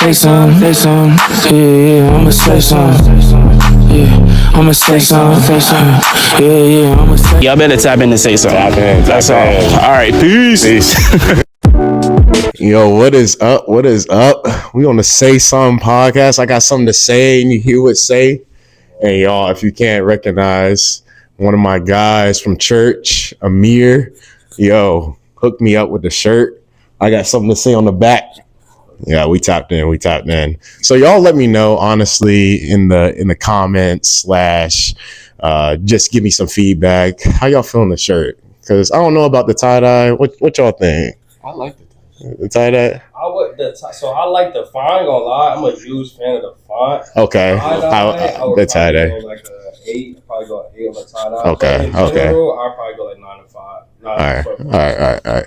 say something, say something. Yeah, I'ma say something. Yeah, I'ma say something, say something. Yeah, I'ma say. Y'all better tap in to say something. That's all. All right, peace. Yo, what is up? What is up? We on the Say Something podcast. I got something to say, and you hear what say. Hey, y'all, if you can't recognize one of my guys from church, Amir, yo, hook me up with the shirt. I got something to say on the back. Yeah, we tapped in. So y'all let me know, honestly, in the comments / just give me some feedback. How y'all feeling the shirt? Because I don't know about the tie-dye. What y'all think? I like the tie-dye. So I like the font. Gonna lie, I'm a huge fan of the font. Okay, the tie-dye. Go like a 8. I'd probably go an 8 on the tie-dye. Okay, in general, I'd probably go like 9 and 5. All right.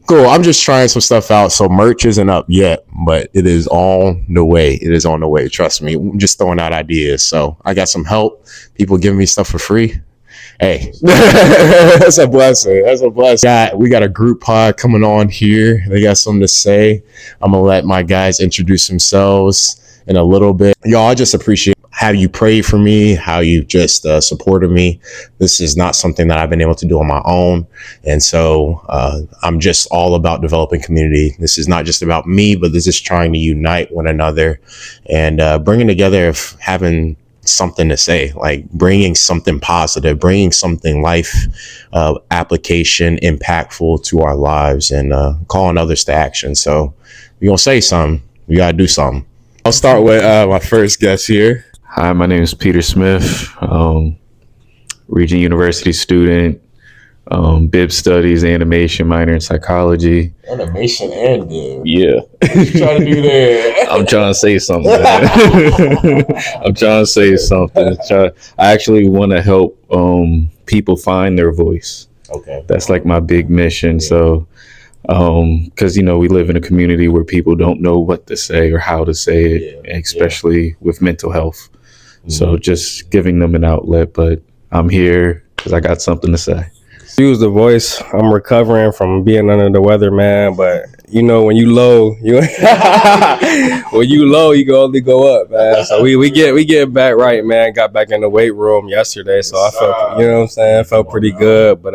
Cool. I'm just trying some stuff out. So merch isn't up yet, but it is on the way. Trust me. I'm just throwing out ideas. So I got some help. People giving me stuff for free. Hey, that's a blessing. We got a group pod coming on here. They got something to say. I'm going to let my guys introduce themselves in a little bit. Y'all, I just appreciate how you pray for me, how you just supported me. This is not something that I've been able to do on my own. And so I'm just all about developing community. This is not just about me, but this is trying to unite one another and bringing together, having something to say, like bringing something positive, bringing something life application impactful to our lives and calling others to action. So we're going to say something. We got to do something. I'll start with my first guest here. Hi, my name is Peter Smith, Regent University student, Bib Studies, animation, minor in psychology. Animation and Bib. Yeah. What you trying to do there? I'm trying to say something. I actually want to help people find their voice. Okay. That's like my big mission. Yeah. So, because, we live in a community where people don't know what to say or how to say it, especially with mental health. So just giving them an outlet, but I'm here because I got something to say. Use the voice. I'm recovering from being under the weather, man. But when you low, you can only go up, man. So we get back right, man. Got back in the weight room yesterday, so I felt, felt pretty good. But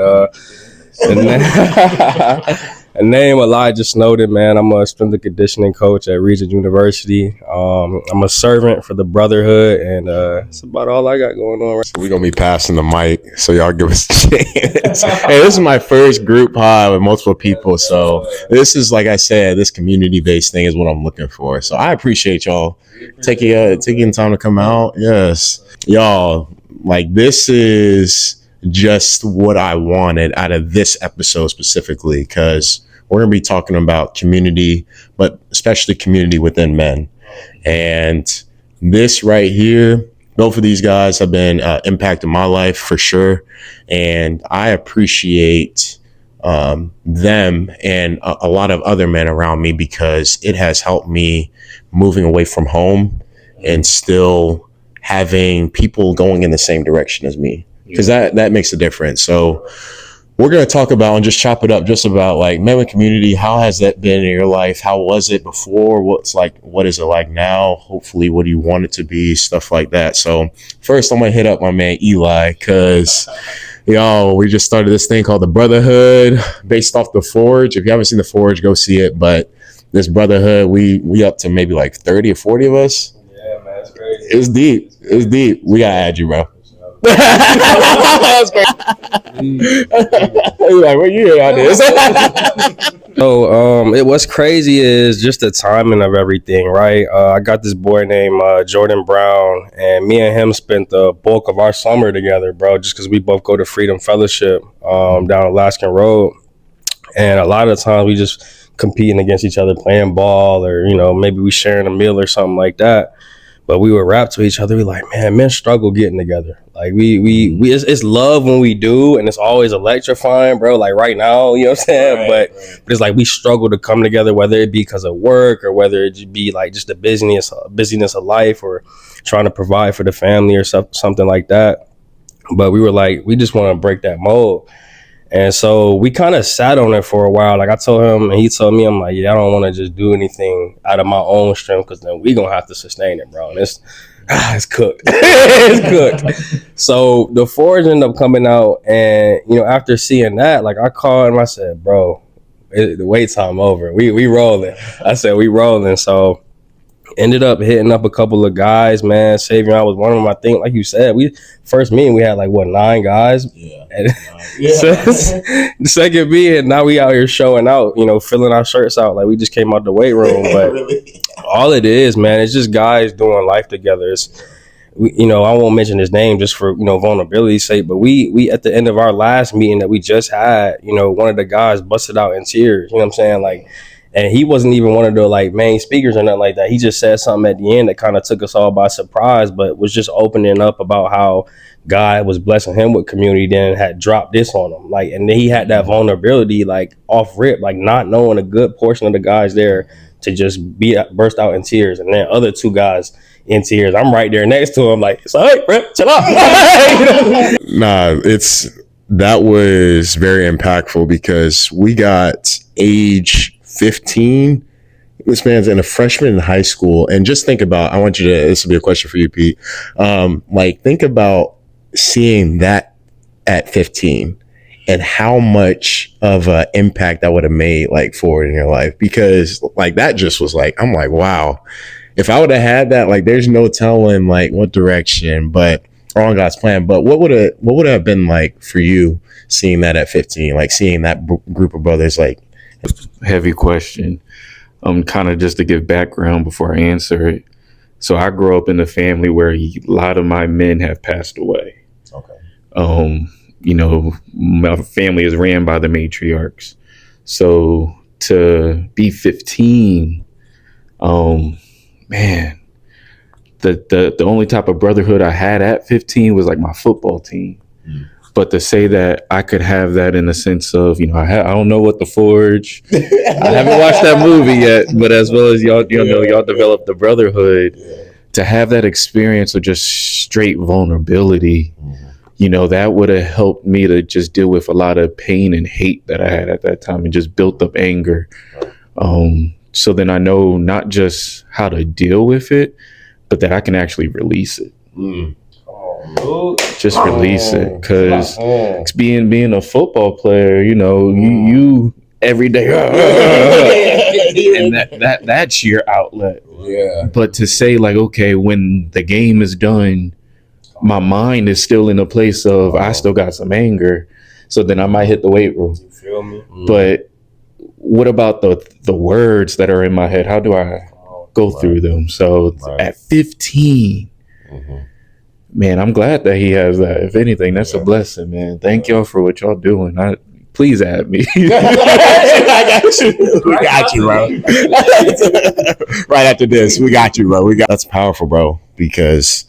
a name Elijah Snowden, man. I'm a strength and conditioning coach at Regent University. I'm a servant for the Brotherhood, and that's about all I got going on. We're going to be passing the mic, so y'all give us a chance. Hey, this is my first group pod with multiple people, so this is, like I said, this community-based thing is what I'm looking for. So I appreciate y'all taking time to come out. Yes. Y'all, this is just what I wanted out of this episode specifically, because we're going to be talking about community, but especially community within men. And this right here, both of these guys have been impacting my life for sure. And I appreciate them and a lot of other men around me, because it has helped me moving away from home and still having people going in the same direction as me. Because that makes a difference. So we're going to talk about and just chop it up just about men with community. How has that been in your life? How was it before? What is it like now? Hopefully, what do you want it to be? Stuff like that. So first, I'm going to hit up my man Eli, because we just started this thing called the Brotherhood based off the Forge. If you haven't seen the Forge, go see it. But this Brotherhood, we up to maybe 30 or 40 of us. Yeah, man, it's crazy. It's deep. We got to add you, bro. That's great. What you hear out this? So, what's crazy is just the timing of everything, right? I got this boy named Jordan Brown, and me and him spent the bulk of our summer together, bro, just because we both go to Freedom Fellowship down Alaskan Road. And a lot of the times we just competing against each other, playing ball, or, maybe we sharing a meal or something like that. But we would rap to each other. We like, man, men struggle getting together. It's love when we do, and it's always electrifying, bro. Like right now, you know what I'm saying? But it's we struggle to come together, whether it be because of work or whether it be just the busyness of life or trying to provide for the family or something like that. But we were we just want to break that mold. And so we kind of sat on it for a while. Like I told him and he told me, I'm like, yeah, I don't want to just do anything out of my own strength because then we gonna have to sustain it, bro. And it's cooked. It's cooked. So the Forge ended up coming out, and after seeing that, like I called him, I said, bro, the wait time over. We rolling. I said we rolling. So ended up hitting up a couple of guys, man. Savion was one of them. I think, like you said, we first meeting we had like 9 guys. Yeah. And the second meeting, now we out here showing out, filling our shirts out like we just came out the weight room. But really? All it is, man, it's just guys doing life together. It's I won't mention his name just for vulnerability's sake, but we at the end of our last meeting that we just had, one of the guys busted out in tears. You know what I'm saying? Like. And he wasn't even one of the like main speakers or nothing like that. He just said something at the end that kind of took us all by surprise, but was just opening up about how God was blessing him with community, then had dropped this on him. Like, and then he had that vulnerability, like off rip, like not knowing a good portion of the guys there to just burst out in tears. And then other 2 guys in tears. I'm right there next to him, like, it's all right, bro, chill out. Nah, that was very impactful because we got age 15. This man's in a freshman in high school, and just think about, this will be a question for you, Pete. Like, think about seeing that at 15 and how much of an impact that would have made like forward in your life, because like that just was like, I'm like, wow, if I would have had that, like there's no telling like what direction, but on God's plan. But what would it have been like for you seeing that at 15, like seeing that group of brothers? Like, heavy question. Kind of just to give background before I answer it. So I grew up in a family where a lot of my men have passed away. Okay. My family is ran by the matriarchs. So to be 15, man, the only type of brotherhood I had at 15 was like my football team. But to say that I could have that in the sense of, I don't know what the Forge. I haven't watched that movie yet, but as well as y'all developed the brotherhood, to have that experience of just straight vulnerability, that would have helped me to just deal with a lot of pain and hate that I had at that time and just built up anger. So then I know not just how to deal with it, but that I can actually release it. Just release it, because being a football player, you every day, and that's your outlet. Yeah. But to say like, okay, when the game is done, my mind is still in a place of I still got some anger, so then I might hit the weight room. You feel me? But what about the words that are in my head? How do I go through them? So at 15. Man, I'm glad that he has that. If anything, that's a blessing, man. Thank y'all for what y'all doing. Please add me. I got you. We got you, bro. Right after this, we got you, bro. That's powerful, bro. Because,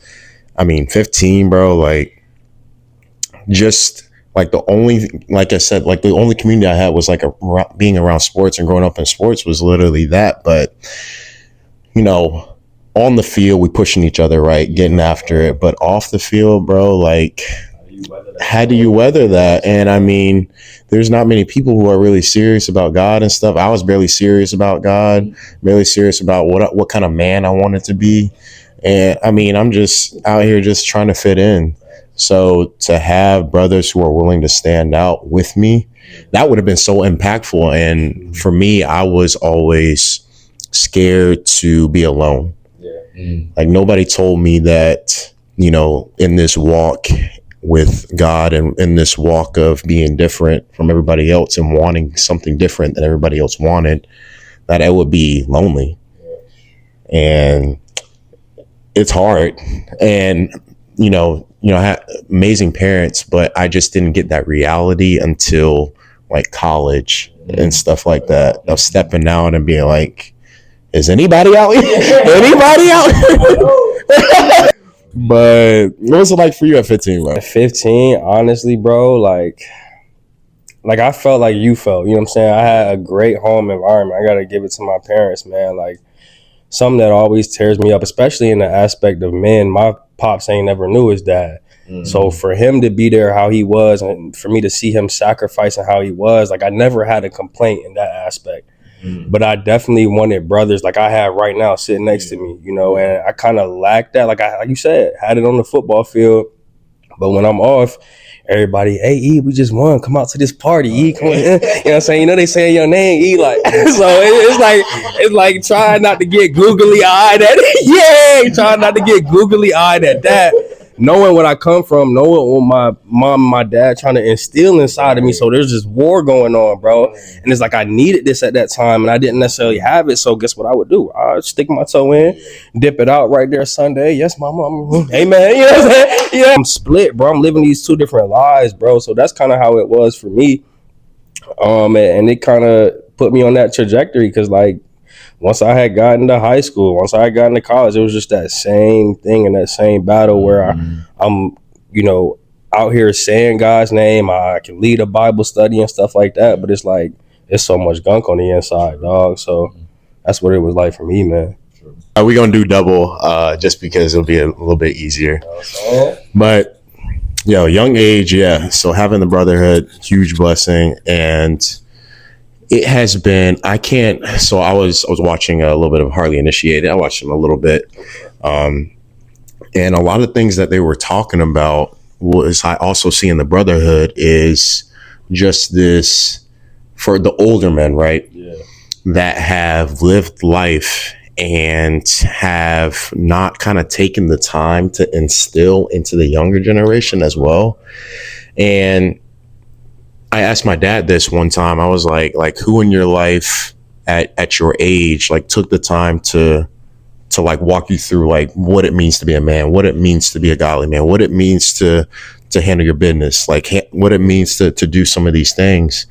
15, bro. Like, just like like I said, like the only community I had was like being around sports and growing up in sports was literally that. But, on the field, we pushing each other, right? Getting after it. But off the field, bro, like, how do you weather that? And there's not many people who are really serious about God and stuff. I was barely serious about God, barely serious about what kind of man I wanted to be. And I'm just out here just trying to fit in. So to have brothers who are willing to stand out with me, that would have been so impactful. And for me, I was always scared to be alone. Like nobody told me that, in this walk with God and in this walk of being different from everybody else and wanting something different than everybody else wanted, that I would be lonely. And it's hard. And, I had amazing parents, but I just didn't get that reality until like college and stuff like that, of stepping out and being like, is anybody out here? Anybody out here? But what was it like for you at 15, bro? At 15, honestly, bro, like I felt like you felt, you know what I'm saying? I had a great home environment. I got to give it to my parents, man. Like, something that always tears me up, especially in the aspect of men, my pops ain't never knew his dad. So for him to be there how he was, and for me to see him sacrificing how he was, like I never had a complaint in that aspect. But I definitely wanted brothers like I have right now sitting next to me, you know, and I kind of lacked that. Like you said, had it on the football field, but when I'm off, everybody, hey E, we just won. Come out to this party, E. Come on. You know what I'm saying? You know they saying your name, E. Like so, it's like trying not to get googly eyed at it. Yeah, trying not to get googly eyed at that. Knowing where I come from, knowing what my mom and my dad trying to instill inside of me. So there's this war going on, bro. And it's like I needed this at that time and I didn't necessarily have it. So guess what I would do? I'd stick my toe in, dip it out right there Sunday. Yes, mama. Amen. You know what I'm saying? Yeah. I'm split, bro. I'm living these two different lives, bro. So that's kind of how it was for me. And it kind of put me on that trajectory because like, once I had gotten to high school, once I had gotten to college, it was just that same thing and that same battle where I'm, you know, out here saying God's name. I can lead a Bible study and stuff like that. But it's like, it's so much gunk on the inside, dog. So that's what it was like for me, man. We're going to do double just because it'll be a little bit easier. But, young age, yeah. So having the brotherhood, huge blessing. And it has been, I was watching a little bit of Harley Initiated. I watched him a little bit. And a lot of things that they were talking about was I also see in the brotherhood is just this for the older men, right? Yeah. That have lived life and have not kind of taken the time to instill into the younger generation as well. And I asked my dad this one time. I was like who in your life at your age, like took the time to like walk you through like what it means to be a man, what it means to be a godly man, what it means to handle your business, like what it means to do some of these things.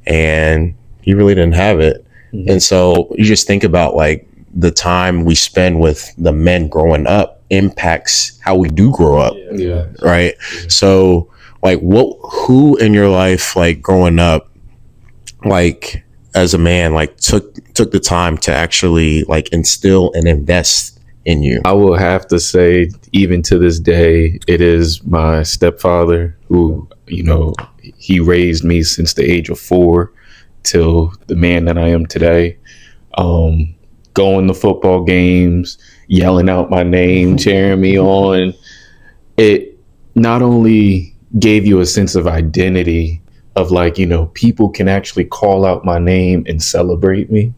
And he really didn't have it. Mm-hmm. And so you just think about like the time we spend with the men growing up impacts how we do grow up. Yeah. Right. Yeah. So like who in your life, like growing up, like as a man, like took the time to actually like instill and invest in you? I will have to say, even to this day, it is my stepfather who, you know, he raised me since the age of 4 till the man that I am today. Going to football games, yelling out my name, cheering me on. It not only gave you a sense of identity of like, you know, people can actually call out my name and celebrate me.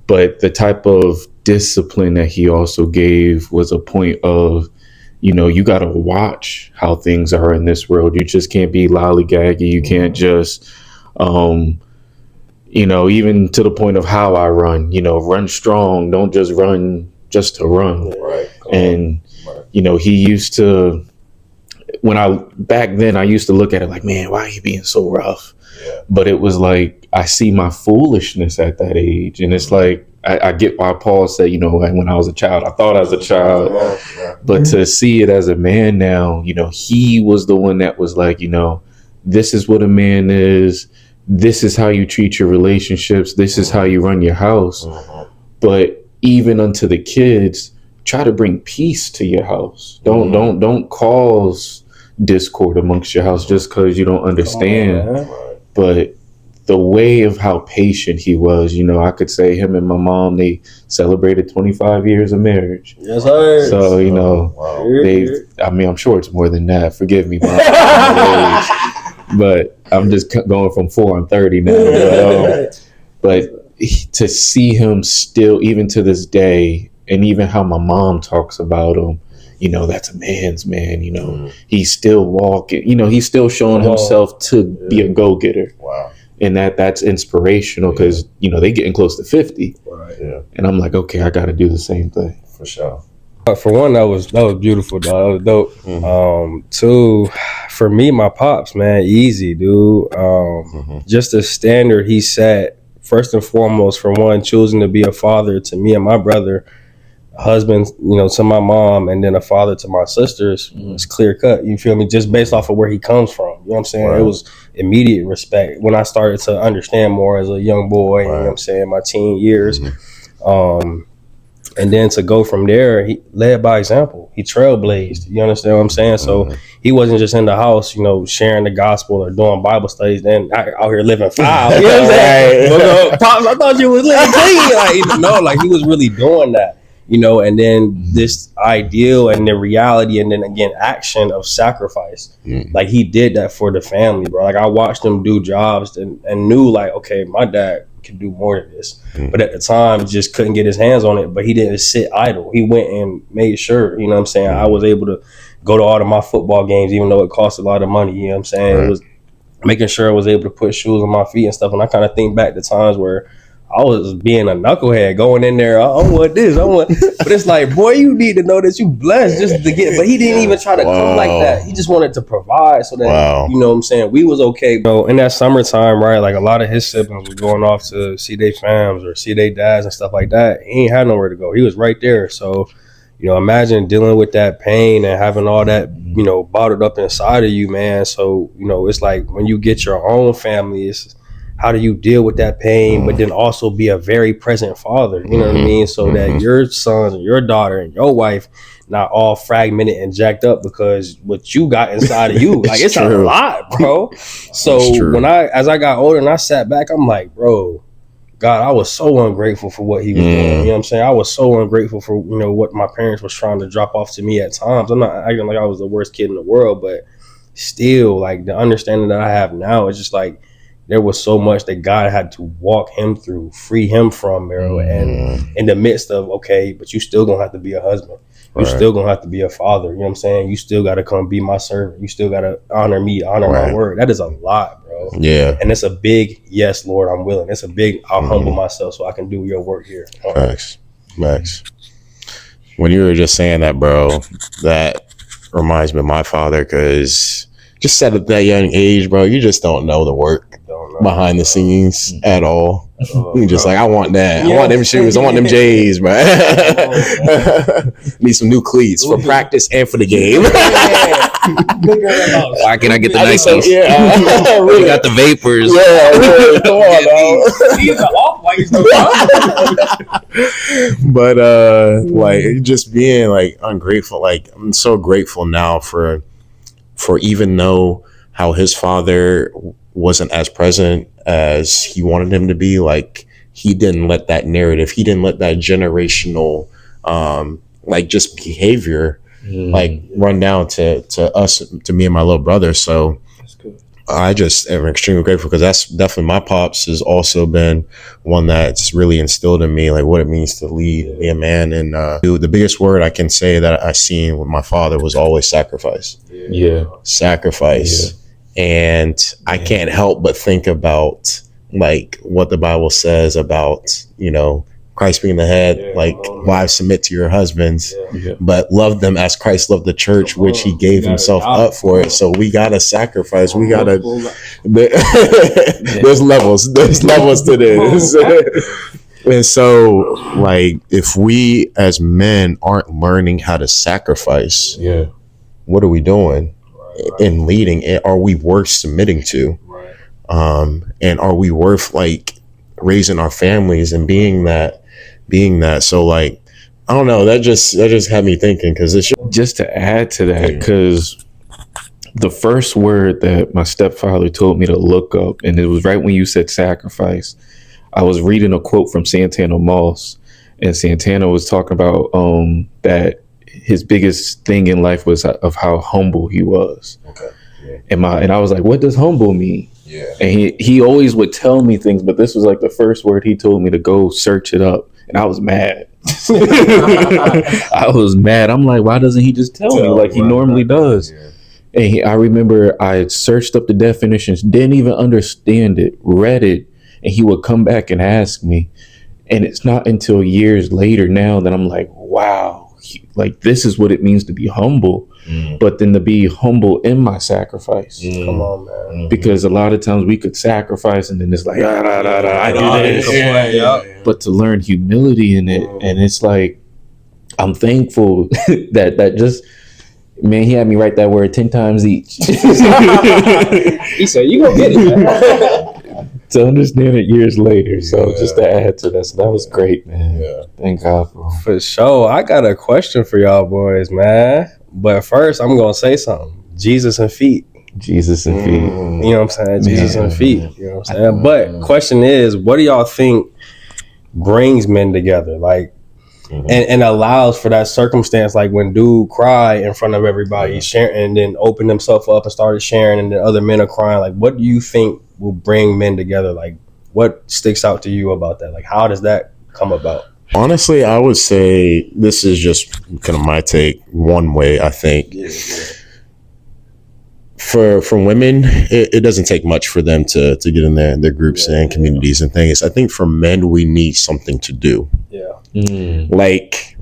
But the type of discipline that he also gave was a point of, you know, you got to watch how things are in this world. You just can't be lollygaggy. You can't just, you know, even to the point of how I run, you know, run strong. Don't just run just to run. Right. And, you know, he used to, back then I used to look at it like, man, why are you being so rough? Yeah. But it was like, I see my foolishness at that age. And it's like, I get why Paul said, you know, when I was a child, I thought I was a child, but to see it as a man now, you know, he was the one that was like, you know, this is what a man is. This is how you treat your relationships. This is how you run your house. But even unto the kids, try to bring peace to your house. Don't cause discord amongst your house just because you don't understand. But the way of how patient he was, you know, I could say him and my mom, they celebrated 25 years of marriage. Yes, sir. So, you know, I'm sure it's more than that. Forgive me, Mom. But I'm just going from 4 and 30 now. But to see him still, even to this day, and even how my mom talks about him, you know, that's a man's man, you know, he's still walking, you know, he's still showing himself to be a go-getter. Wow. And that's inspirational because, you know, they getting close to 50. Right. Yeah. And I'm like, okay, I got to do the same thing. For sure. For one, that was beautiful, dog. That was dope. Two, for me, my pops, man, easy, dude. Just the standard he set, first and foremost, for one, choosing to be a father to me and my brother, a husband, you know, to my mom, and then a father to my sisters. It's clear cut. You feel me? Just based off of where he comes from. You know what I'm saying? Right. It was immediate respect when I started to understand more as a young boy. You know what I'm saying? My teen years. And then to go from there, he led by example. He trailblazed. You understand what I'm saying? So he wasn't just in the house, sharing the gospel or doing Bible studies, then out here living foul. You know what I'm saying? Pops, I thought you was living clean. Like he was really doing that. And then this ideal and the reality and then again action of sacrifice. Like he did that for the family, bro. Like I watched him do jobs and knew like, okay, my dad can do more than this. But at the time just couldn't get his hands on it. But he didn't sit idle. He went and made sure, you know what I'm saying, I was able to go to all of my football games, even though it cost a lot of money, you know what I'm saying? It was making sure I was able to put shoes on my feet and stuff. And I kind of think back to times where I was being a knucklehead going in there. I want this. But it's like, boy, you need to know that you blessed just to get. But he didn't even try to come like that. He just wanted to provide so that, you know what I'm saying, we was okay. In that summertime, right, like a lot of his siblings were going off to see their fams or see their dads and stuff like that. He ain't had nowhere to go. He was right there. So, imagine dealing with that pain and having all that, bottled up inside of you, man. So, it's like when you get your own family, it's how do you deal with that pain, but then also be a very present father, you know what I mean? So that your sons and your daughter and your wife not all fragmented and jacked up because what you got inside of you, like it's a lot, bro. So as I got older and I sat back, I'm like, bro, God, I was so ungrateful for what he was doing. You know what I'm saying? I was so ungrateful for, what my parents was trying to drop off to me at times. I'm not acting like I was the worst kid in the world, but still, like the understanding that I have now is just like, there was so much that God had to walk him through, free him from, bro. And in the midst of, okay, but you still gonna have to be a husband. You still gonna have to be a father. You know what I'm saying? You still gotta come be my servant. You still gotta honor me, honor my word. That is a lot, bro. Yeah. And it's a big, yes, Lord, I'm willing. It's a big, I'll humble myself so I can do your work here. Max. When you were just saying that, bro, that reminds me of my father, because just at that young age, bro, you just don't know the work behind the scenes at all. You just like, I want that. I want them shoes. I want them J's, bro. Need some new cleats for practice and for the game. Why can I get the Nikes? Really. You got the Vapors. Yeah, really. Come on, dog. These are off-whites. But like just being like ungrateful. Like I'm so grateful now for even though how his father wasn't as present as he wanted him to be, like he didn't let that narrative, he didn't let that generational like just behavior like run down to us, to me and my little brother. So I just am extremely grateful, because that's definitely, my pops has also been one that's really instilled in me like what it means to lead, be a man. And the biggest word I can say that I seen with my father was always sacrifice. Sacrifice. And I can't help but think about like what the Bible says about, Christ being the head, like wives submit to your husbands, but love them as Christ loved the church, which he gave himself up for it. So we gotta sacrifice. We gotta. There's levels to this. And so, like, if we as men aren't learning how to sacrifice, what are we doing in leading? Are we worth submitting to? And are we worth like raising our families and being that? So like, I don't know, that just had me thinking, because it's just to add to that, because the first word that my stepfather told me to look up, and it was right when you said sacrifice, I was reading a quote from Santana Moss, and Santana was talking about that his biggest thing in life was of how humble he was. And I was like, what does humble mean? And he always would tell me things, but this was like the first word he told me to go search it up. And I was mad. I was mad. I'm like, why doesn't he just tell me like he normally does? And I remember I searched up the definitions, didn't even understand it, read it, and he would come back and ask me. And it's not until years later now that I'm like, wow, like this is what it means to be humble. But then to be humble in my sacrifice. Come on, man. Because a lot of times we could sacrifice and then it's like, I do this. But to learn humility in it, and it's like, I'm thankful that just, man, he had me write that word 10 times each. He said, you gonna get it, man. to understand it years later. So just to add to that, so that was great, man. Yeah. Thank God for sure. I got a question for y'all boys, man. But first, I'm gonna say something. Jesus and feet. Jesus and feet. You know what I'm saying? Jesus and feet. You know what I'm saying? But question is, what do y'all think brings men together? Like, and allows for that circumstance, like when dude cry in front of everybody, sharing, and then opened himself up and started sharing, and then other men are crying. Like, what do you think will bring men together? Like, what sticks out to you about that? Like, how does that come about? Honestly, I would say this is just kind of my take. One way, I think. For women, it doesn't take much for them to get in their groups and communities and things. I think for men, we need something to do. Like,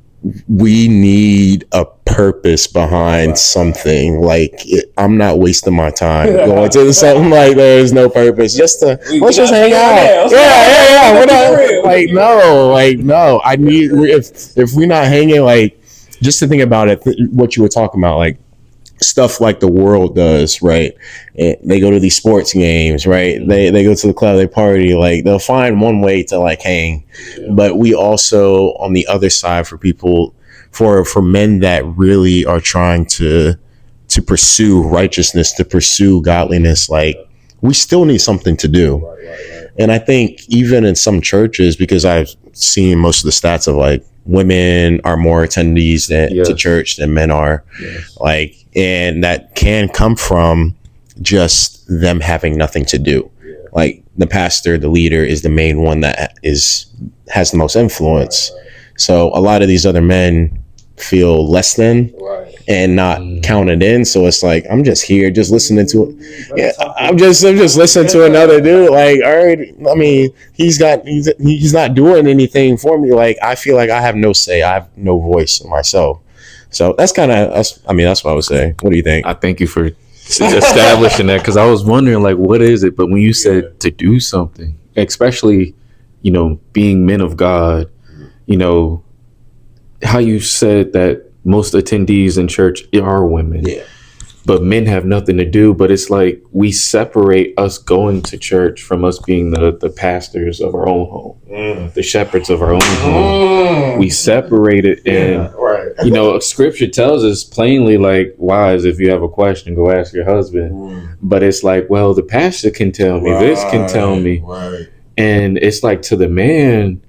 we need a purpose behind something. Like, I'm not wasting my time going to something like there's no purpose. Just to let's just hang out. Yeah. No. I need if we're not hanging, like, just to think about it. What you were talking about, like, stuff like the world does, right? They go to these sports games, right? They go to the club, they party. Like, they'll find one way to, like, hang. But we also, on the other side, for people, for men that really are trying to pursue righteousness, to pursue godliness, like, we still need something to do. And I think even in some churches, because I've seen most of the stats of, like, women are more attendees to church than men are. Like, and that can come from just them having nothing to do. Like, the pastor, the leader, is the main one that has the most influence. So a lot of these other men feel less than and not counted in. So it's like, I'm just here, just listening to it. Yeah, I'm just listening to another dude. Like, all right, I mean, he's not doing anything for me. Like, I feel like I have no say. I have no voice in myself. So that's what I would say. What do you think? I thank you for establishing that, because I was wondering, like, what is it? But when you said to do something, especially, being men of God, how you said that most attendees in church are women, but men have nothing to do. But it's like we separate us going to church from us being the pastors of our own home, the shepherds of our own home. We separate it, and Scripture tells us plainly, like, wives, if you have a question, go ask your husband. But it's like, well, the pastor can tell me, this can tell me, and it's like, to the man,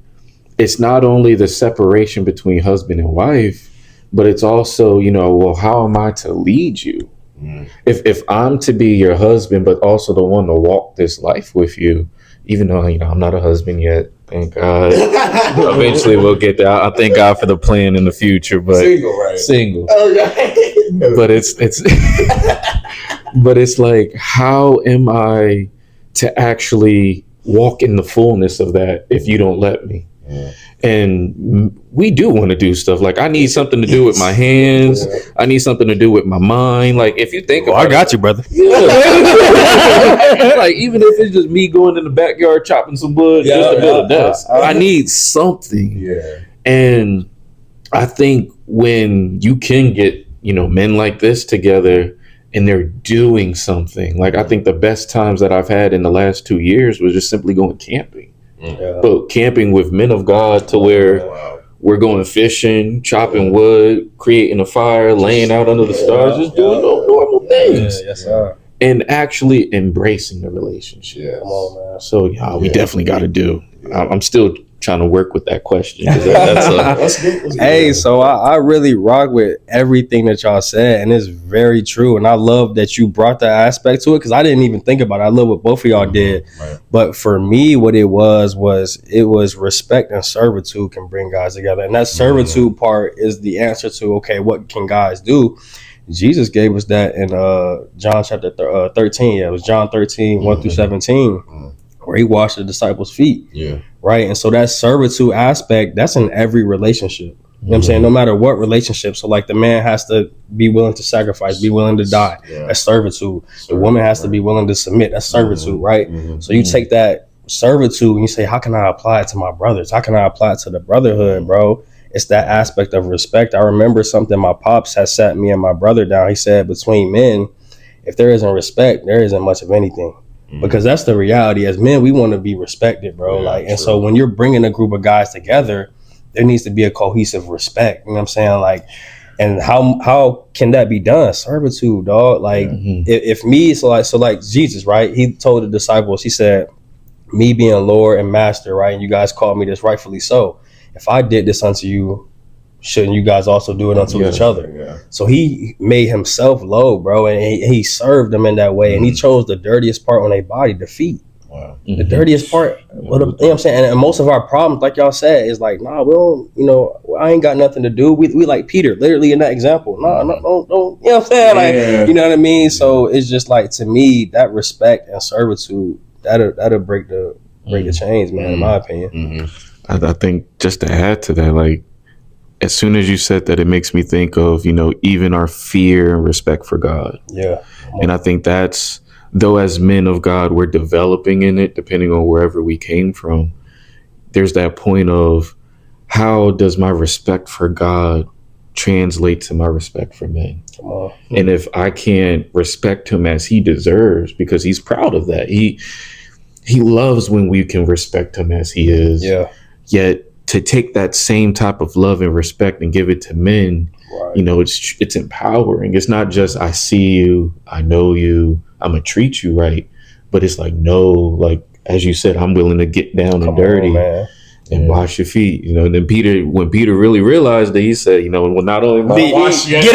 it's not only the separation between husband and wife, but it's also, well, how am I to lead you? If I'm to be your husband, but also the one to walk this life with you, even though, I'm not a husband yet, thank God. Eventually we'll get there. I thank God for the plan in the future, but single. But it's but it's like, how am I to actually walk in the fullness of that if you don't let me? And we do want to do stuff. Like, I need something to do with my hands. I need something to do with my mind. Like, if you think about I got you, brother. Like, even if it's just me going in the backyard chopping some wood just to build a desk, I need something. And I think when you can get, men like this together and they're doing something, like, I think the best times that I've had in the last 2 years was just simply going camping. But camping with men of God, to where we're going fishing, chopping wood, creating a fire, laying out under the stars, just doing normal things. And actually embracing the relationship. Come on, man. So we definitely got to do. I'm still trying to work with that question. That's good. Hey, so I really rock with everything that y'all said, and it's very true. And I love that you brought that aspect to it, because I didn't even think about it. I love what both of y'all did. But for me, what it was respect and servitude can bring guys together. And that servitude part is the answer to, okay, what can guys do? Jesus gave us that in John chapter 13. It was John 13, 1 through 17, where he washed the disciples' feet. Right. And so that servitude aspect, that's in every relationship. You know what I'm saying? No matter what relationship. So, like, the man has to be willing to sacrifice, be willing to die. That's servitude. The woman has to be willing to submit. That's servitude, right? So you take that servitude and you say, how can I apply it to my brothers? How can I apply it to the brotherhood, bro? It's that aspect of respect. I remember something my pops had sat me and my brother down. He said, between men, if there isn't respect, there isn't much of anything. because that's the reality. As men, we want to be respected, bro. So when you're bringing a group of guys together, there needs to be a cohesive respect. You know what I'm saying? Like, and how can that be done? Servitude, dog. Like, if me, so like Jesus, right? He told the disciples, he said, me being Lord and Master, right? And you guys call me this, rightfully so. If I did this unto you, shouldn't you guys also do it unto each other? Yeah. So he made himself low, bro, and he served them in that way. And he chose the dirtiest part on their body, the feet. Wow. The dirtiest part. You know what I'm saying? And most of our problems, like y'all said, is like, nah, we don't, I ain't got nothing to do. We like Peter, literally in that example. Nah, no, don't, you know what I'm saying? Like, you know what I mean? So it's just like, to me, that respect and servitude, that'll break the chains, man, in my opinion. I think just to add to that, like, as soon as you said that, it makes me think of, even our fear and respect for God. Yeah. And I think that's, though as men of God, we're developing in it, depending on wherever we came from, there's that point of, how does my respect for God translate to my respect for men? And if I can't respect him as he deserves, because he's proud of that, he loves when we can respect him as he is. Yeah. Yet to take that same type of love and respect and give it to men, it's empowering. It's not just, I see you, I know you, I'm gonna treat you right, but it's like, no, like, as you said, I'm willing to get down and dirty and wash your feet. And then when Peter really realized that, he said, well, not only get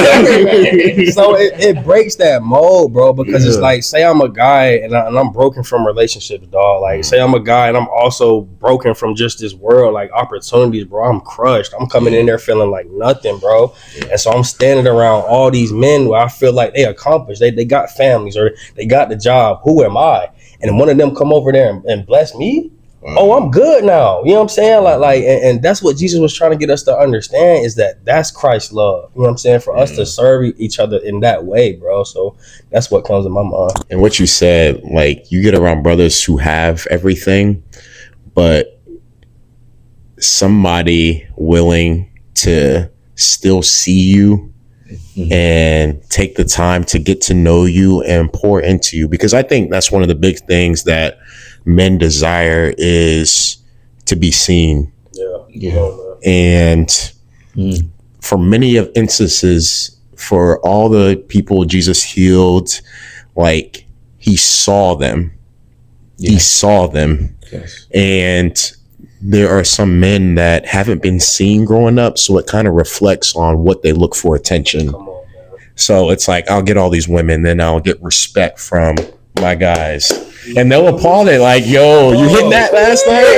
everything. So it breaks that mold, bro, because it's like, say I'm a guy and I'm broken from relationships, dog. Like, say I'm a guy and I'm also broken from just this world, like opportunities, bro. I'm crushed. I'm coming in there feeling like nothing, bro. And so I'm standing around all these men where I feel like they accomplished. They got families or they got the job. Who am I? And one of them come over there and bless me. Oh, I'm good now. You know what I'm saying? And that's what Jesus was trying to get us to understand, is that that's Christ's love. You know what I'm saying? For us to serve each other in that way, bro. So that's what comes to my mind. And what you said, like, you get around brothers who have everything, but somebody willing to still see you and take the time to get to know you and pour into you. Because I think that's one of the big things that men desire, is to be seen. And for many of instances, for all the people Jesus healed, like, he saw them. He saw them. And there are some men that haven't been seen growing up, so it kind of reflects on what they look for attention. So it's like, I'll get all these women, then I'll get respect from my guys. And they'll applaud it, like, yo, you hit that last night?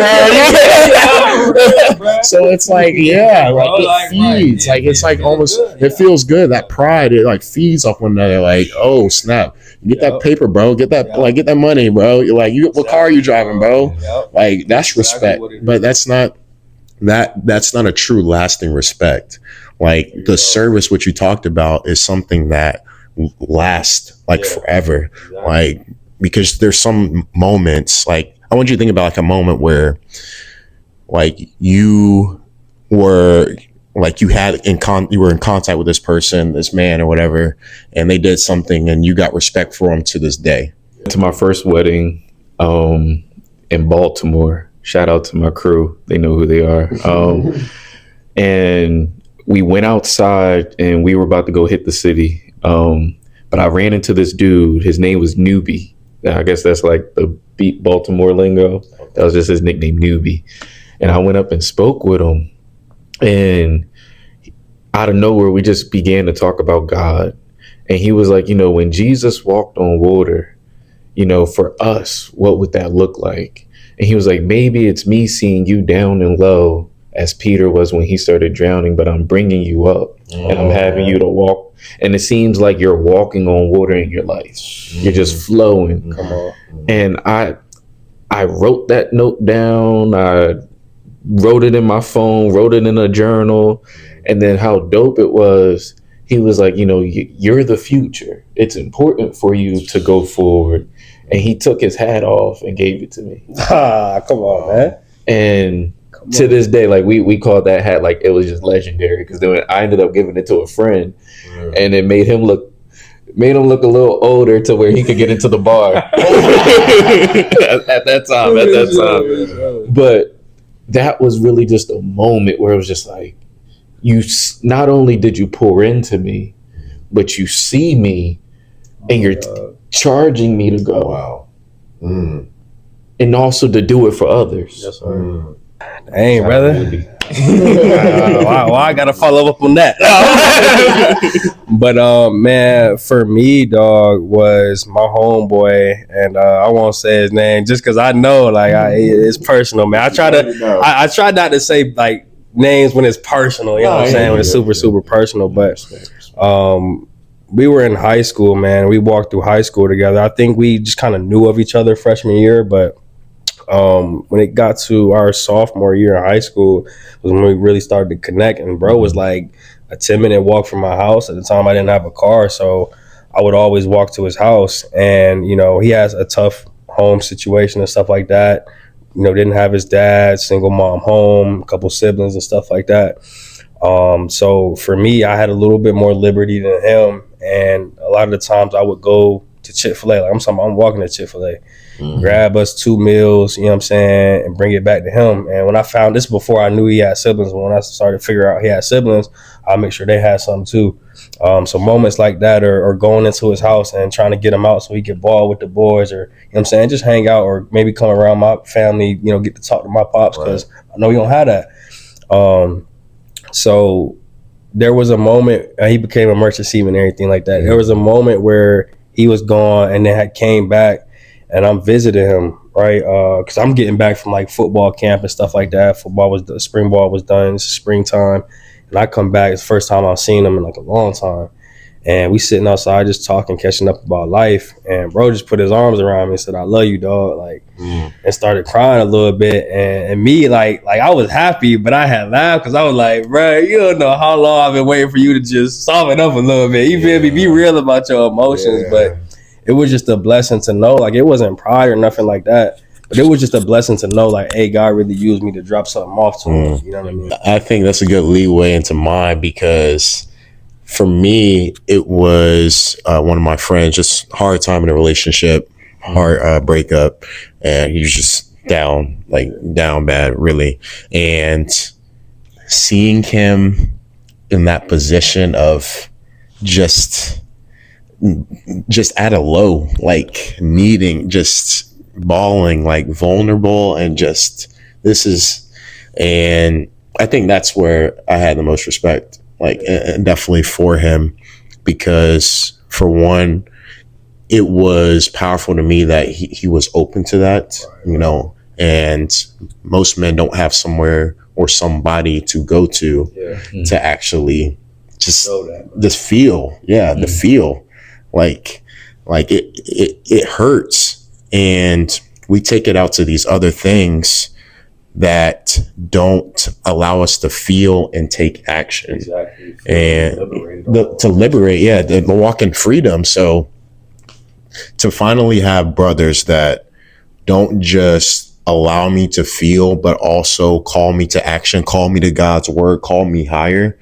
So it's like, it feeds. Like, it's like almost, it feels good. That pride, it like feeds off one another. Like, oh, snap. Get that paper, bro. Get that, get that money, bro. You're like, what car are you driving, bro? Like, that's respect. But that's not a true lasting respect. Like, the service, what you talked about, is something that lasts, like, forever. Like, because there's some moments, like, I want you to think about, like, a moment where, like, you were, like, you were in contact with this person, this man or whatever, and they did something and you got respect for them to this day. To my first wedding in Baltimore, shout out to my crew, they know who they are. And we went outside and we were about to go hit the city, but I ran into this dude. His name was Newbie. I guess that's like the beat Baltimore lingo. That was just his nickname, Newbie. And I went up and spoke with him. And out of nowhere, we just began to talk about God. And he was like, when Jesus walked on water, for us, what would that look like? And he was like, maybe it's me seeing you down and low as Peter was when he started drowning, but I'm bringing you up and I'm having you to walk. And it seems like you're walking on water in your life. You're just flowing. Come on. And I wrote that note down. I wrote it in my phone, wrote it in a journal. And then how dope it was, he was like, you're the future. It's important for you to go forward. And he took his hat off and gave it to me. Come on, man. And to this day, like, we called that hat, like, it was just legendary, because then I ended up giving it to a friend and it made him look made him look a little older to where he could get into the bar at that time. But that was really just a moment where it was just like, not only did you pour into me, but you see me and you're charging me to go. Wow. And also to do it for others. Yes, sir. Dang, brother. Why I gotta follow up on that? But man, for me, dog, was my homeboy, and I won't say his name just because I know, like, it's personal, man. I try not to say like names when it's personal. You know what I'm saying? When it's super personal. But we were in high school, man. We walked through high school together. I think we just kind of knew of each other freshman year, but when it got to our sophomore year in high school was when we really started to connect. And bro was like a 10-minute walk from my house. At the time, I didn't have a car, so I would always walk to his house. And, you know, he has a tough home situation and stuff like that. You know, didn't have his dad, single mom home, a couple siblings and stuff like that. So for me, I had a little bit more liberty than him. And a lot of the times I would go to Chick-fil-A. Like I'm walking to Chick-fil-A. Grab us 2 meals, you know what I'm saying, and bring it back to him. And when I found this before I knew he had siblings, when I started to figure out he had siblings, I'll make sure they had something too. So moments like that, or going into his house and trying to get him out so he could ball with the boys, or, you know what I'm saying, just hang out, or maybe come around my family, you know, get to talk to my pops, because I know he don't have that. So there was a moment, he became a merchant seaman and everything like that. There was a moment where he was gone and then had came back, and I'm visiting him, right? Because I'm getting back from like football camp and stuff like that. Spring ball was done. It's springtime. And I come back. It's the first time I've seen him in like a long time. And we sitting outside just talking, catching up about life. And bro just put his arms around me and said, "I love you, dog." Like, and started crying a little bit. And me, like I was happy, but I had laughed because I was like, bro, you don't know how long I've been waiting for you to just soften up a little bit. You feel me? Be real about your emotions. But it was just a blessing to know, like, it wasn't pride or nothing like that, but it was just a blessing to know, like, hey, God really used me to drop something off to him. You know what I mean? I think that's a good leeway into mine, because for me, it was one of my friends, just hard time in a relationship, hard breakup, and he was just down bad, really. And seeing him in that position of just at a low, like needing, just bawling, like vulnerable, and just and I think that's where I had the most respect, like, and definitely for him, because for one, it was powerful to me that he was open to that, you know, and most men don't have somewhere or somebody to go to to actually just feel, the feel. Like it hurts, and we take it out to these other things that don't allow us to feel and take action. Exactly. And to liberate, the walk in freedom. So to finally have brothers that don't just allow me to feel, but also call me to action, call me to God's word, call me higher,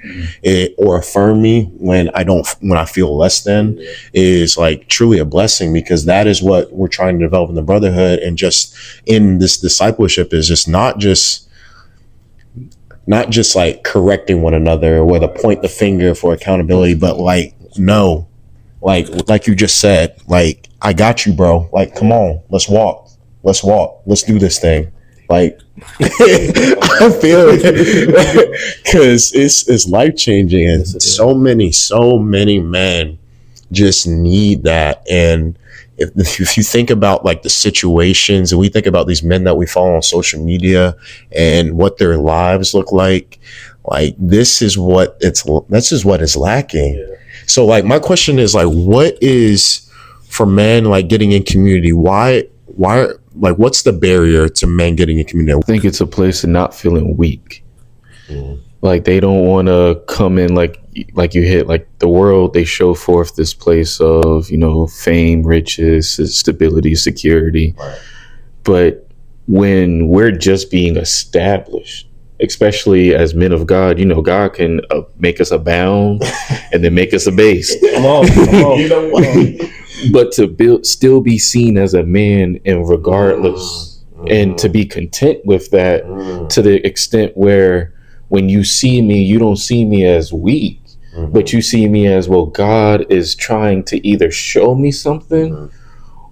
or affirm me when I feel less than, is like truly a blessing, because that is what we're trying to develop in the brotherhood. And just in this discipleship is just not just like correcting one another, or to point the finger for accountability, but like, no, like you just said, like, I got you, bro. Like, come on, let's walk. Let's do this thing. Like, I feel it, because it's life changing, and so many men just need that. And if you think about like the situations, and we think about these men that we follow on social media and what their lives look like this is what is lacking. Yeah. So like my question is, like, what is for men like getting in community? Why? Like, what's the barrier to men getting in community? I think it's a place of not feeling weak. Like, they don't want to come in like you hit, like, the world, they show forth this place of, you know, fame, riches, stability, security. Right. But when we're just being established, especially as men of God, God can make us abound and then make us abased. Come on. But to still be seen as a man, and regardless, and to be content with that, to the extent where when you see me, you don't see me as weak, but you see me as, well, God is trying to either show me something,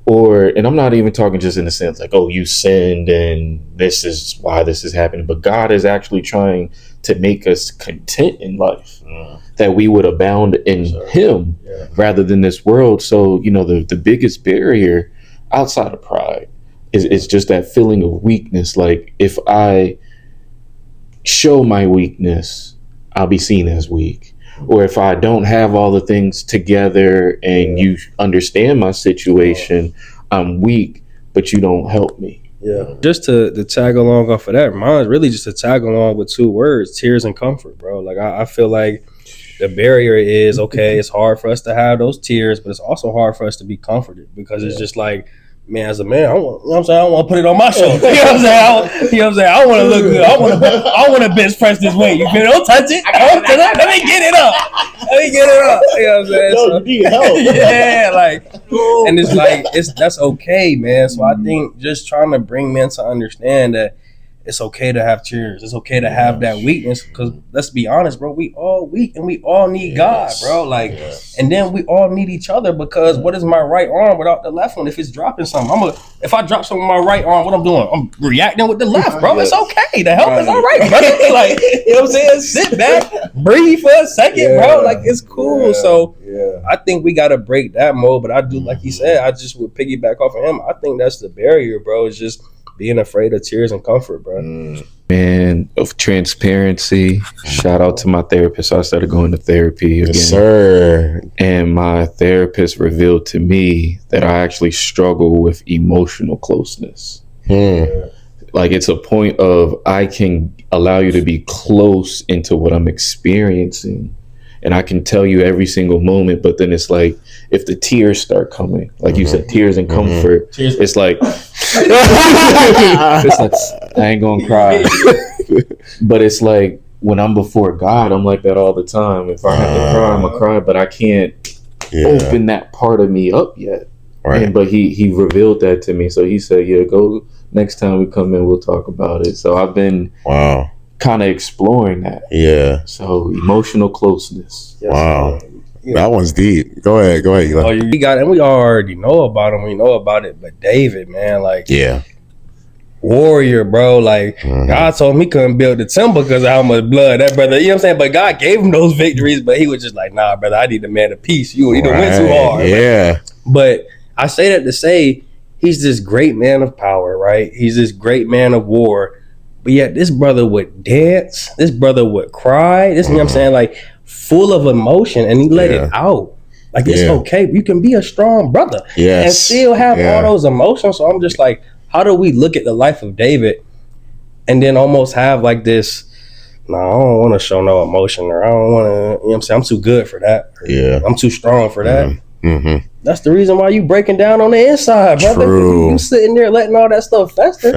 and I'm not even talking just in the sense like, oh, you sinned and this is why this is happening, but God is actually trying to make us content in life, that we would abound in Him rather than this world. So, the biggest barrier outside of pride is just that feeling of weakness. Like, if I show my weakness, I'll be seen as weak. Or if I don't have all the things together and you understand my situation, I'm weak, but you don't help me. Yeah. Just to tag along off of that, mine's really just to tag along with 2 words: tears and comfort, bro. Like, I feel like the barrier is, okay, it's hard for us to have those tears, but it's also hard for us to be comforted, because it's just like, man, as a man, I want to put it on my shoulder. You know what I'm saying? I want to look good. I want to bench press this weight. You feel? Don't touch it. Let me get it up. You know what I'm saying? No, you need help. Yeah, like, and it's like, that's okay, man. So I think just trying to bring men to understand that it's okay to have tears. It's okay to have that weakness, because let's be honest, bro, we all weak and we all need God, bro. Like, and then we all need each other, because what is my right arm without the left one if it's dropping something? If I drop something with my right arm, what I'm doing? I'm reacting with the left, bro. It's okay. The help is all right, bro. Like, you know what I'm saying? Sit back, breathe for a second, bro. Like, it's cool. So I think we got to break that mold. But I do, like he said, I just would piggyback off of him. I think that's the barrier, bro. It's just being afraid of tears and comfort, bro. Man, of transparency. Shout out to my therapist. I started going to therapy again. Yes, sir. And my therapist revealed to me that I actually struggle with emotional closeness. Like, it's a point of, I can allow you to be close into what I'm experiencing, and I can tell you every single moment, but then it's like, if the tears start coming, like you said, tears and comfort, it's like, it's like, I ain't gonna cry. But it's like, when I'm before God, I'm like that all the time. If I have to cry, I'm gonna cry, but I can't open that part of me up yet. Right. But he revealed that to me. So he said, go next time we come in, we'll talk about it. So I've been kind of exploring that. Yeah. So emotional closeness. Wow. That one's deep. Go ahead. Oh, we already know about him. We know about it. But David, man, like, warrior, bro. Like, God told him he couldn't build the temple because of how much blood that brother. You know what I'm saying? But God gave him those victories. But he was just like, nah, brother, I need a man of peace. You done went too hard. Yeah. Like, but I say that to say, he's this great man of power, right? He's this great man of war. But yet this brother would dance. This brother would cry. This, you know what I'm saying? Like, full of emotion, and he let it out. Like, it's okay. You can be a strong brother and still have all those emotions. So I'm just like, how do we look at the life of David and then almost have like this, no, I don't want to show no emotion, or I don't want to, you know what I'm saying? I'm too good for that. I'm too strong for that. That's the reason why you breaking down on the inside, brother. You sitting there letting all that stuff fester.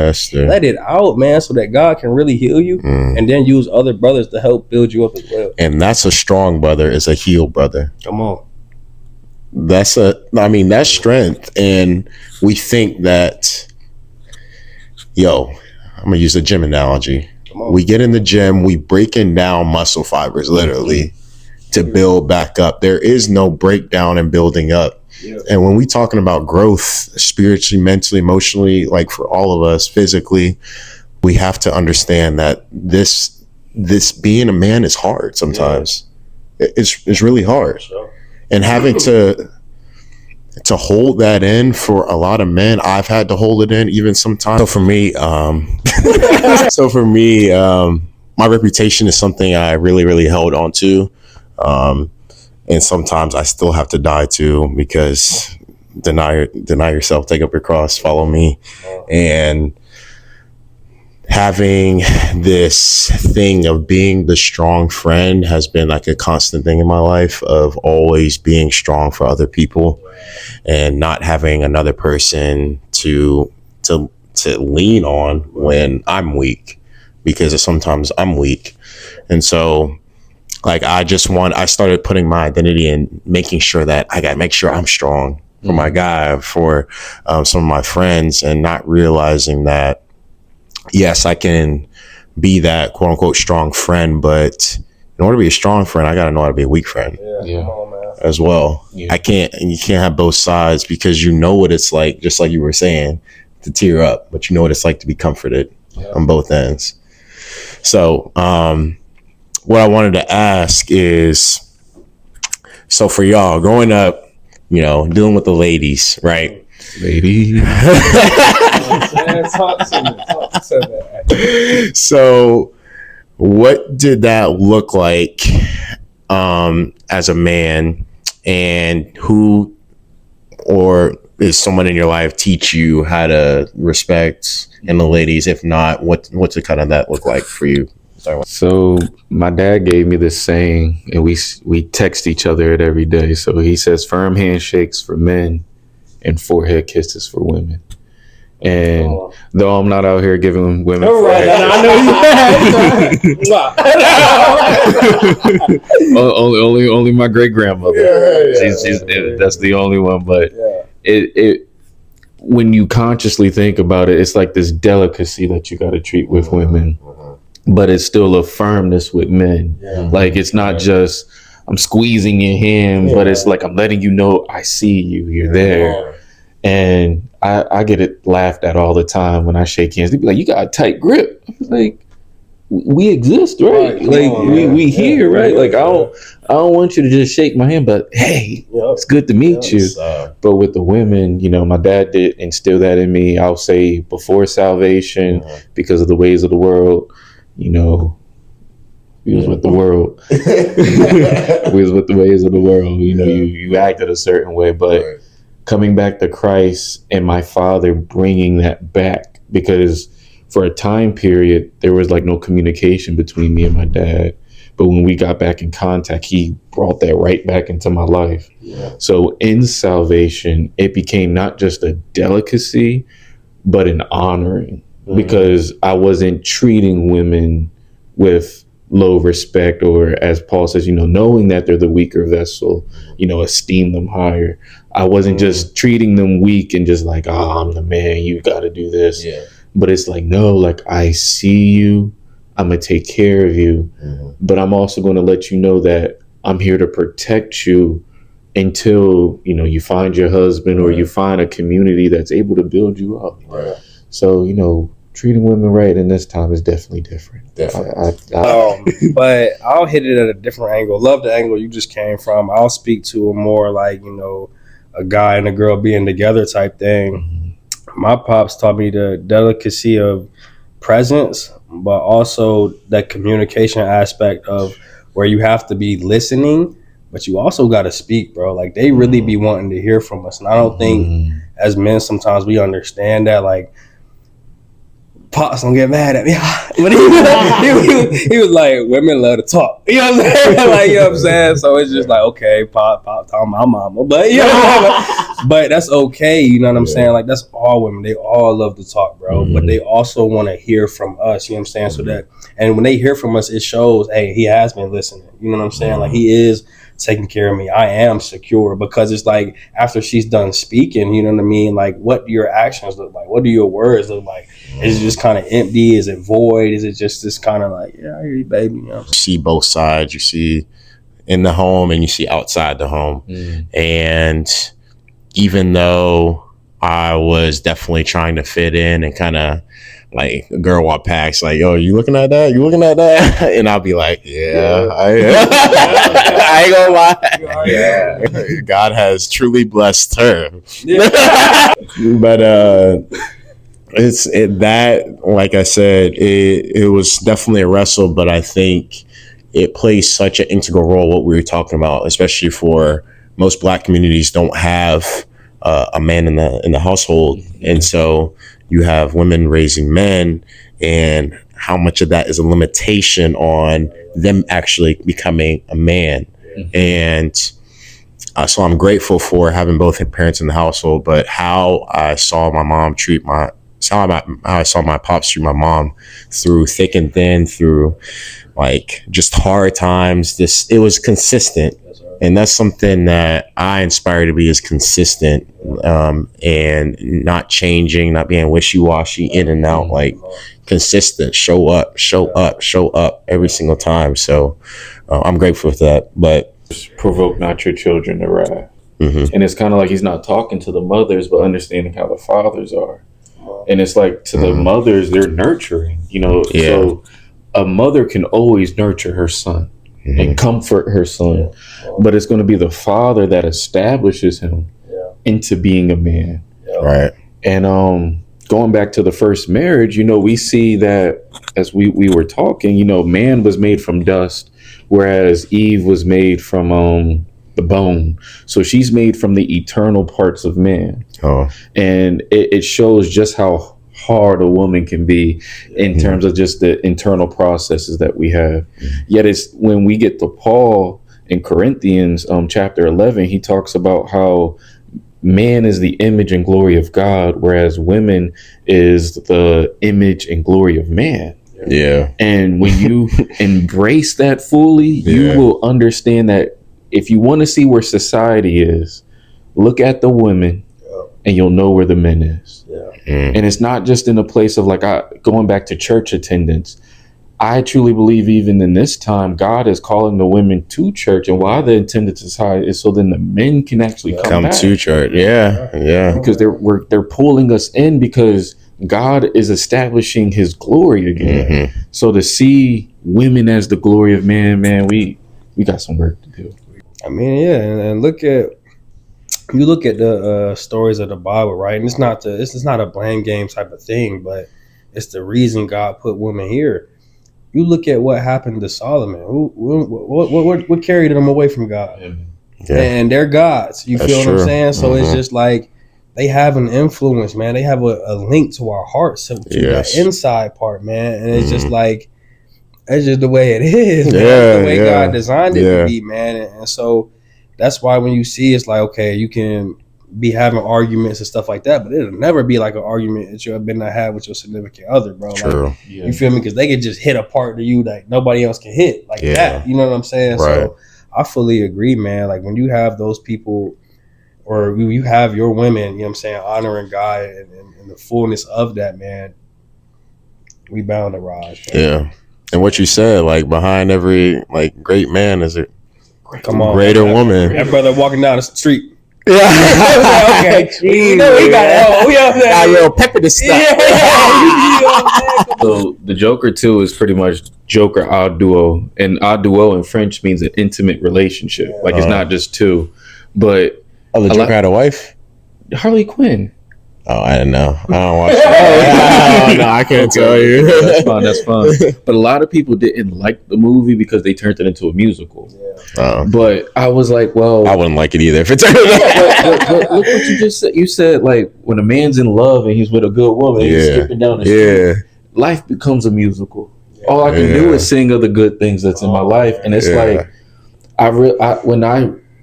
Let it out, man, so that God can really heal you, and then use other brothers to help build you up as well. And that's a strong brother, is a healed brother. Come on. That's strength. And we think that, I'm gonna use a gym analogy. We get in the gym, we breaking down muscle fibers, literally, to build back up. There is no breakdown and building up. And when we talking about growth, spiritually, mentally, emotionally, like for all of us, physically, we have to understand that this being a man is hard sometimes. It's really hard. And having to hold that in, for a lot of men, I've had to hold it in even sometimes. So for me, my reputation is something I really, really held on to. And sometimes I still have to die too, because deny yourself, take up your cross, follow me. And having this thing of being the strong friend has been like a constant thing in my life, of always being strong for other people and not having another person to lean on when I'm weak. because sometimes I'm weak. And so like I started putting my identity in making sure that I got to make sure I'm strong for my guy, for some of my friends, and not realizing that, yes, I can be that quote unquote strong friend, but in order to be a strong friend, I got to know how to be a weak friend as well. You can't have both sides, because you know what it's like, just like you were saying, to tear up, but you know what it's like to be comforted on both ends. So what I wanted to ask is, so for y'all growing up, you know, dealing with the ladies, right? Lady. So what did that look like as a man, and who or is someone in your life teach you how to respect in the ladies? If not, what's it kind of that look like for you? So my dad gave me this saying, and we text each other it every day. So he says, firm handshakes for men and forehead kisses for women. And though I'm not out here giving women only my great grandmother. She's that's the only one. But it when you consciously think about it, it's like this delicacy that you got to treat with women. But it's still a firmness with men. Like it's not just I'm squeezing your hand, but it's like I'm letting you know I see you. You're there. And I get it laughed at all the time when I shake hands. They be like, "You got a tight grip." I was like, "We exist, right? Like we here, right? Like I don't want you to just shake my hand, but hey, it's good to meet you." But with the women, you know, my dad did instill that in me. I'll say before salvation, because of the ways of the world. You know, we was with the world. We was with the ways of the world. You know, you acted a certain way, but coming back to Christ and my father bringing that back, because for a time period, there was like no communication between me and my dad. But when we got back in contact, he brought that right back into my life. So in salvation, it became not just a delicacy, but an honoring. Because I wasn't treating women with low respect, or as Paul says, you know, knowing that they're the weaker vessel, you know, esteem them higher. I wasn't just treating them weak and just like, I'm the man, you got to do this. But it's like, no, like I see you, I'm going to take care of you, but I'm also going to let you know that I'm here to protect you until, you know, you find your husband or you find a community that's able to build you up. So, you know, treating women right in this time is definitely different. But I'll hit it at a different angle. Love the angle you just came from. I'll speak to a more like, you know, a guy and a girl being together type thing. My pops taught me the delicacy of presence, but also that communication aspect of where you have to be listening, but you also got to speak, bro. Like they really be wanting to hear from us. And I don't think as men, sometimes we understand that, like, Pops don't get mad at me. But he was like, women love to talk. You know what I'm saying? Like, you know what I'm saying? So it's just like, okay, Pop talking my mama. But you know, but that's okay. You know what I'm saying? Like that's all women. They all love to talk, bro. But they also want to hear from us. You know what I'm saying? So that, and when they hear from us, it shows, hey, he has been listening. You know what I'm saying? Like he is taking care of me. I am secure, because it's like after she's done speaking, you know what I mean? Like what do your actions look like? What do your words look like? Is it just kind of empty? Is it void? Is it just this kind of like, yeah, I hear you, baby? You know? You see both sides. You see in the home and you see outside the home. And even though I was definitely trying to fit in and kind of like a girl walk past, like, yo, you looking at that? You looking at that? And I'll be like, I ain't gonna lie. God has truly blessed her. But that, like I said, it was definitely a wrestle, but I think it plays such an integral role, what we were talking about, especially for most Black communities don't have a man in the household. And so you have women raising men, and how much of that is a limitation on them actually becoming a man. And so I'm grateful for having both parents in the household, but how I saw my mom treat my how I saw my pops through my mom, through thick and thin, through like just hard times. It was consistent. And that's something that I aspire to be, is consistent, and not changing, not being wishy-washy, in and out, like consistent, show up every single time. So I'm grateful for that. But Provoke not your children to wrath. mm-hmm. And it's kind of like he's not talking to the mothers, but understanding how the fathers are. And it's like to the mothers, they're nurturing, Yeah. So a mother can always nurture her son and comfort her son, but it's going to be the father that establishes him into being a man. Right. And going back to the first marriage, we see that as we were talking, man was made from dust, whereas Eve was made from the bone. So she's made from the eternal parts of man. Oh. And it shows just how hard a woman can be in terms of just the internal processes that we have. Yet it's when we get to Paul in Corinthians chapter 11, he talks about how man is the image and glory of God, whereas women is the image and glory of man. Yeah. And when you embrace that fully, you will understand that if you want to see where society is, look at the women and you'll know where the men is. And it's not just in a place of like going back to church attendance. I truly believe even in this time, God is calling the women to church, and why the attendance is high is so then the men can actually come back. to church. Yeah. Because they're pulling us in, because God is establishing his glory again. So to see women as the glory of man, we got some work to do. I mean, yeah, and look at the stories of the Bible, right? And it's not a blame game type of thing, but it's the reason God put women here. You look at what happened to Solomon. What carried them away from God? And they're gods. You feel what I'm saying? So it's just like they have an influence, man. They have a link to our hearts, to the inside part, man. And it's just like, that's just the way it is, man. The way God designed it to be, man. And so that's why when you see, it's like, okay, you can be having arguments and stuff like that, but it'll never be like an argument that you've been to have with your significant other, bro. True. Like, you feel me? Because they can just hit a part to you that nobody else can hit like that. You know what I'm saying? Right. So I fully agree, man. Like when you have those people, or you have your women, you know what I'm saying, honoring God and the fullness of that, man, we bound to rise. Man. Yeah. And what you said, like behind every like great man is a greater woman. That brother walking down the street. Yeah. Okay. We got a little pep in the stuff. So the Joker too is pretty much Joker a duo, and a duo in French means an intimate relationship. Like it's not just two, but the Joker had a wife? Harley Quinn. Oh, I don't know. I don't watch that. No, I can't tell you. That's fun. But a lot of people didn't like the movie because they turned it into a musical. But I was like, well, I wouldn't like it either if it turned but look what you just said. You said like when a man's in love and he's with a good woman, he's skipping down the street. Life becomes a musical. All I can do is sing of the good things that's in my life, and it's like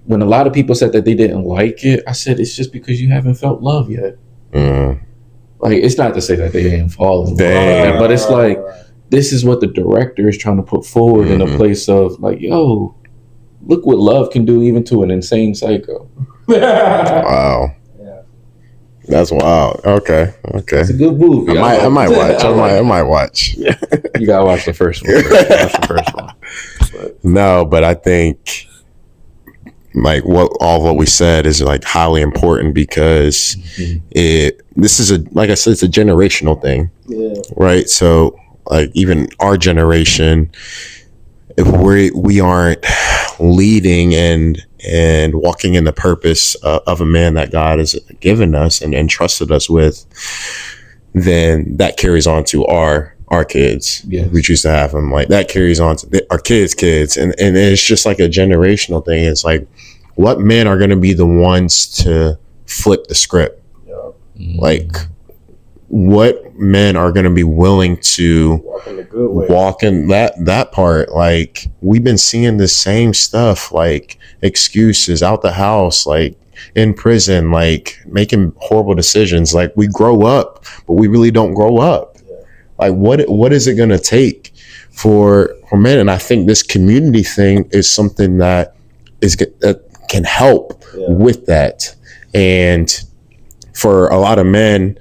when a lot of people said that they didn't like it, I said it's just because you haven't felt love yet. Like it's not to say that they didn't fall in love, but it's like this is what the director is trying to put forward in a place of like, yo, look what love can do even to an insane psycho. Wow. That's wild. Okay. It's a good movie. I might watch. I might watch. You gotta watch the first one. No, but I think like what we said is like highly important because this is like I said, it's a generational thing, right? So like even our generation, if we aren't leading and walking in the purpose of a man that God has given us and entrusted us with, then that carries on to our kids. We choose to have them, like that carries on to our kids, and it's just like a generational thing. It's like, what men are going to be the ones to flip the script? Like, what men are going to be willing to walk in that part? Like, we've been seeing the same stuff, like excuses out the house, like in prison, like making horrible decisions. Like we grow up, but we really don't grow up. Like what is it going to take for men? And I think this community thing is something that can help with that. And for a lot of men,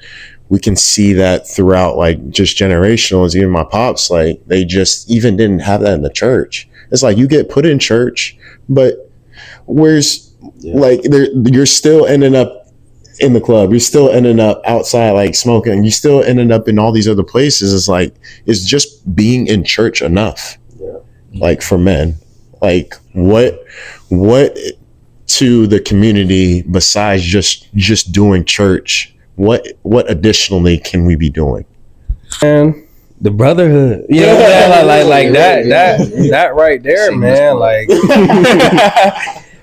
we can see that throughout, like, just generational. Even my pops, like, they just even didn't have that in the church. It's like you get put in church, but like you're still ending up in the club. You're still ending up outside, like smoking. You still ending up in all these other places. It's like, it's just being in church enough, like for men. Like what to the community besides just doing church? What additionally can we be doing? And the brotherhood, you know what I'm saying? Like that right there, man. Like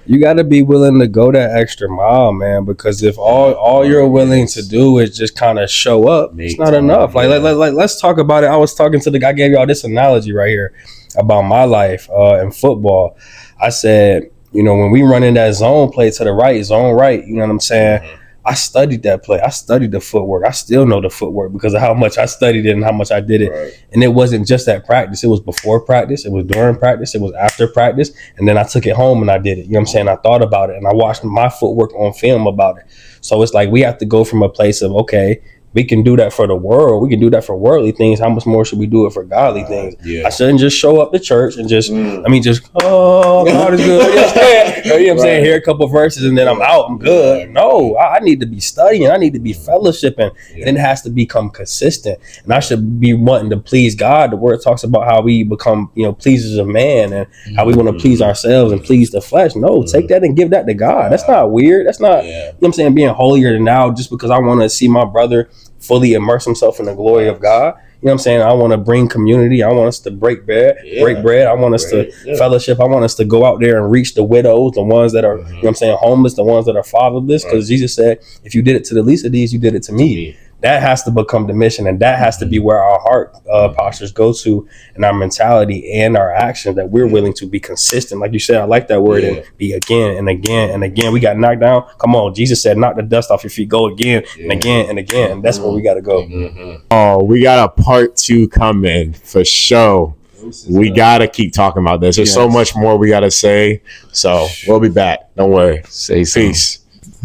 you got to be willing to go that extra mile, man. Because if all you're willing to do is just kind of show up, it's not enough. Like let's talk about it. I was talking to the guy. I gave y'all this analogy right here about my life in football. I said, you know, when we run in that zone play to the right, zone right, you know what I'm saying? Mm-hmm. I studied that play. I studied the footwork. I still know the footwork because of how much I studied it and how much I did it. Right. And it wasn't just at practice. It was before practice. It was during practice. It was after practice. And then I took it home and I did it. You know what I'm saying? I thought about it and I watched my footwork on film about it. So it's like we have to go from a place of, okay, we can do that for the world. We can do that for worldly things. How much more should we do it for godly things? Yeah. I shouldn't just show up to church and just, oh, God is good. You know what I'm saying? Hear a couple verses and then I'm out. I'm good. No, I need to be studying. I need to be fellowshipping. Yeah. And it has to become consistent. And I should be wanting to please God. The word talks about how we become, pleasers of man and how we want to please ourselves and please the flesh. No, take that and give that to God. That's not weird. That's not, you know what I'm saying, being holier than thou just because I want to see my brother fully immerse himself in the glory of God. You know what I'm saying? I want to bring community. I want us to break bread. I want us to fellowship. I want us to go out there and reach the widows, the ones that are, you know what I'm saying, homeless, the ones that are fatherless. Because Jesus said, if you did it to the least of these, you did it to me. That has to become the mission, and that has to be where our heart postures go to, and our mentality and our actions, that we're willing to be consistent. Like you said, I like that word, and be again and again and again. We got knocked down. Come on, Jesus said, knock the dust off your feet. Go again and again and again. And that's where we got to go. Oh, we got a part 2 coming for sure. We got to keep talking about this. There's so much more we got to say. So we'll be back. Don't worry. Say peace.